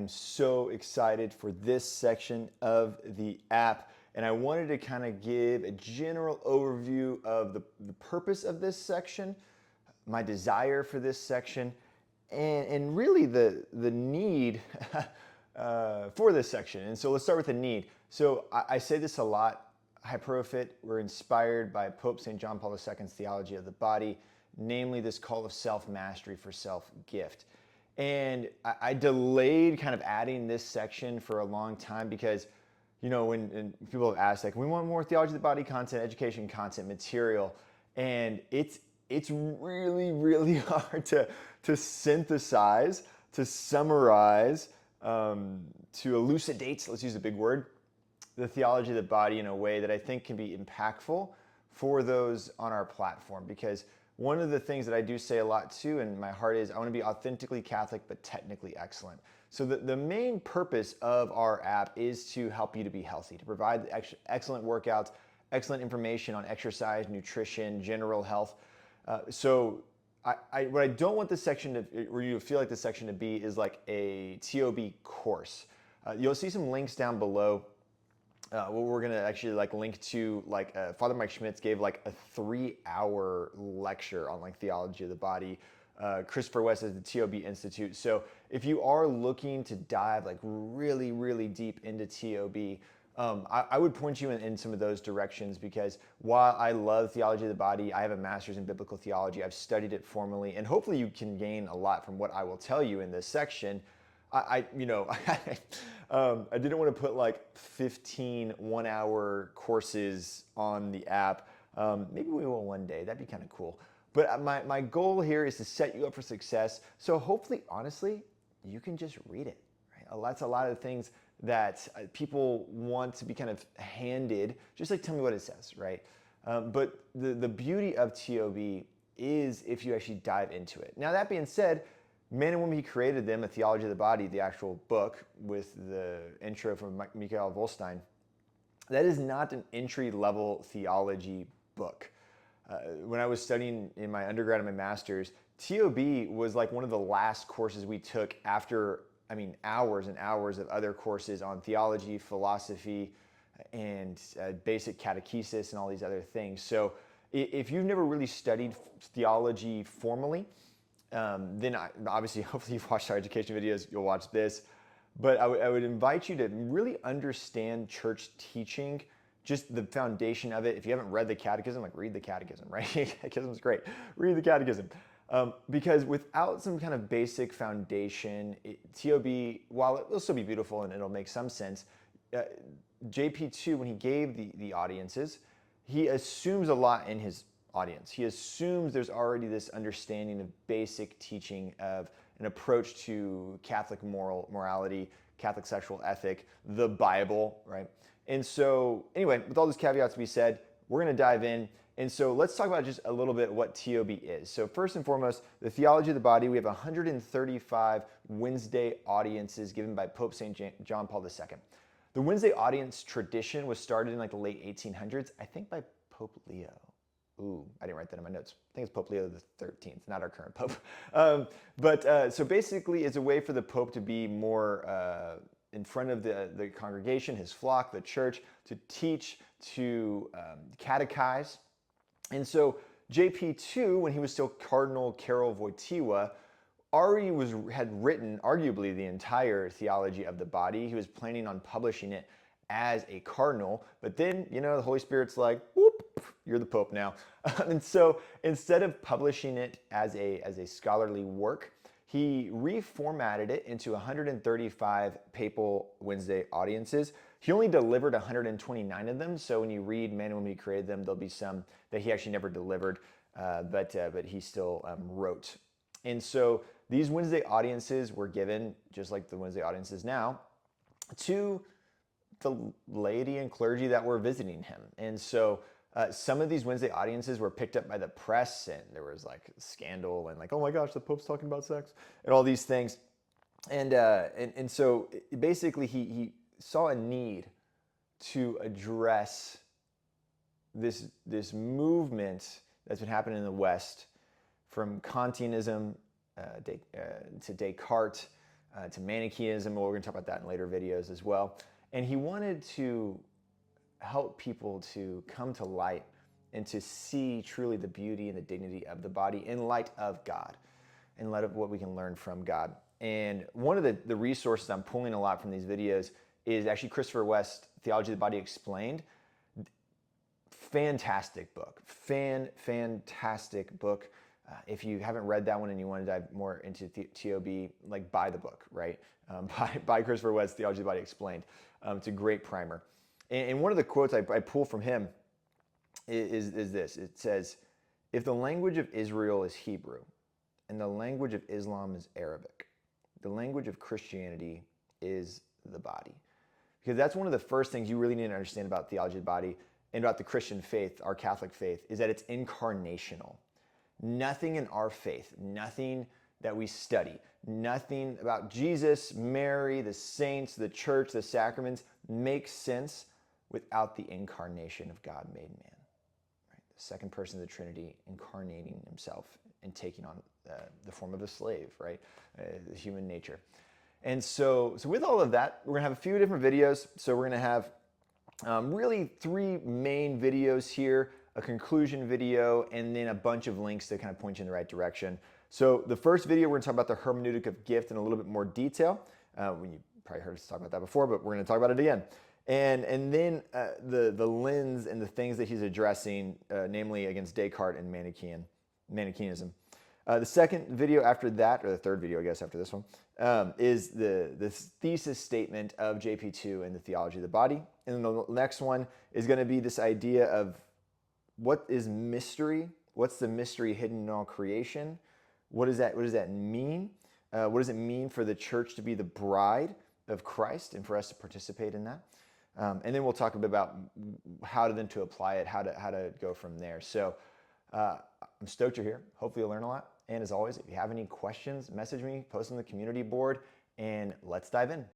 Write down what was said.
I'm so excited for this section of the app, and I wanted to kind of give a general overview of the purpose of this section, my desire for this section, and really the need for this section. And so let's start with the need. So I say this a lot, Hyperofit, we're inspired by Pope St. John Paul II's theology of the body, namely this call of self-mastery for self-gift. And I delayed kind of adding this section for a long time because, you know, when people have asked, like, we want more theology of the body content, education content, material, and it's really, really hard to synthesize, to summarize, to elucidate, let's use a big word, the theology of the body in a way that I think can be impactful for those on our platform. Because one of the things that I do say a lot too, and my heart is, I want to be authentically Catholic but technically excellent. So the main purpose of our app is to help you to be healthy, to provide excellent workouts, excellent information on exercise, nutrition, general health. So what I don't want this section to, or you feel like this section to be, is like a TOB course. You'll see some links down below. What we're gonna actually like link to, like Father Mike Schmitz gave like a 3-hour lecture on like theology of the body. Christopher West is the TOB Institute. So if you are looking to dive like really, really deep into TOB, I would point you in some of those directions, because while I love theology of the body, I have a master's in biblical theology, I've studied it formally, and hopefully you can gain a lot from what I will tell you in this section. I didn't want to put like 15 1-hour courses on the app. Maybe we will one day, that'd be kind of cool. But my goal here is to set you up for success. So hopefully, honestly, you can just read it. Right? That's a lot of things that people want to be kind of handed, just like tell me what it says, right? But the beauty of TOB is if you actually dive into it. Now that being said, Man and Woman He Created Them, A Theology of the Body, the actual book with the intro from Michael Volstein, that is not an entry-level theology book. When I was studying in my undergrad and my master's, TOB was like one of the last courses we took after, hours and hours of other courses on theology, philosophy, and basic catechesis and all these other things. So if you've never really studied theology formally, then obviously, hopefully you've watched our education videos, you'll watch this. But I would invite you to really understand church teaching, just the foundation of it. If you haven't read the catechism, like read the catechism, right? Catechism is great. Read the catechism. Because without some kind of basic foundation, TOB, while it will still be beautiful and it'll make some sense, JP2, when he gave the audiences, he assumes a lot in his audience. He assumes there's already this understanding of basic teaching of an approach to Catholic morality, Catholic sexual ethic, the Bible, right? And so anyway, with all those caveats to be said, we're going to dive in. And so let's talk about just a little bit what TOB is. So first and foremost, the theology of the body, we have 135 Wednesday audiences given by Pope St. John Paul II. The Wednesday audience tradition was started in like the late 1800s, I think by Pope Leo. Ooh, I didn't write that in my notes. I think it's Pope Leo the 13th, not our current Pope. So basically it's a way for the Pope to be more in front of the congregation, his flock, the church, to teach, to catechize. And so JP2, when he was still Cardinal Karol Wojtyła, already had written arguably the entire theology of the body. He was planning on publishing it as a cardinal, but then, the Holy Spirit's like, whoop, you're the Pope now. And so instead of publishing it as a scholarly work, he reformatted it into 135 papal Wednesday audiences. He only delivered 129 of them, so when you read Man and Woman He Created Them, there'll be some that he actually never delivered, but he still wrote. And so these Wednesday audiences were given, just like the Wednesday audiences now, to the laity and clergy that were visiting him. And so some of these Wednesday audiences were picked up by the press, and there was like scandal and like, oh my gosh, the Pope's talking about sex and all these things. And so basically he saw a need to address this movement that's been happening in the West, from Kantianism to Descartes, to Manichaeism. We're going to talk about that in later videos as well. And he wanted to help people to come to light and to see truly the beauty and the dignity of the body in light of God, in light of what we can learn from God. And one of the resources I'm pulling a lot from these videos is actually Christopher West, Theology of the Body Explained. Fantastic book. Fantastic book. If you haven't read that one and you want to dive more into TOB, like buy the book, right? Buy Christopher West, Theology of the Body Explained. It's a great primer. And one of the quotes I pull from him is this. It says, if the language of Israel is Hebrew and the language of Islam is Arabic, the language of Christianity is the body. Because that's one of the first things you really need to understand about theology of the body and about the Christian faith, our Catholic faith, is that it's incarnational. Nothing in our faith, nothing that we study, nothing about Jesus, Mary, the saints, the church, the sacraments makes sense without the incarnation of God made man. Right? The second person of the Trinity incarnating himself and taking on the form of a slave, right? The human nature. And so with all of that, we're going to have a few different videos. So we're going to have really 3 main videos here, a conclusion video, and then a bunch of links to kind of point you in the right direction. So the first video, we're going to talk about the hermeneutic of gift in a little bit more detail. You probably heard us talk about that before, but we're going to talk about it again. And then the lens and the things that he's addressing, namely against Descartes and Manichaeism. The second video after that, or the third video, I guess, after this one, is the thesis statement of JP2 and the theology of the body. And then the next one is going to be this idea of what is mystery? What's the mystery hidden in all creation? What does that mean? What does it mean for the church to be the bride of Christ and for us to participate in that? And then we'll talk a bit about how to apply it, how to go from there. So I'm stoked you're here. Hopefully you'll learn a lot. And as always, if you have any questions, message me, post on the community board, and let's dive in.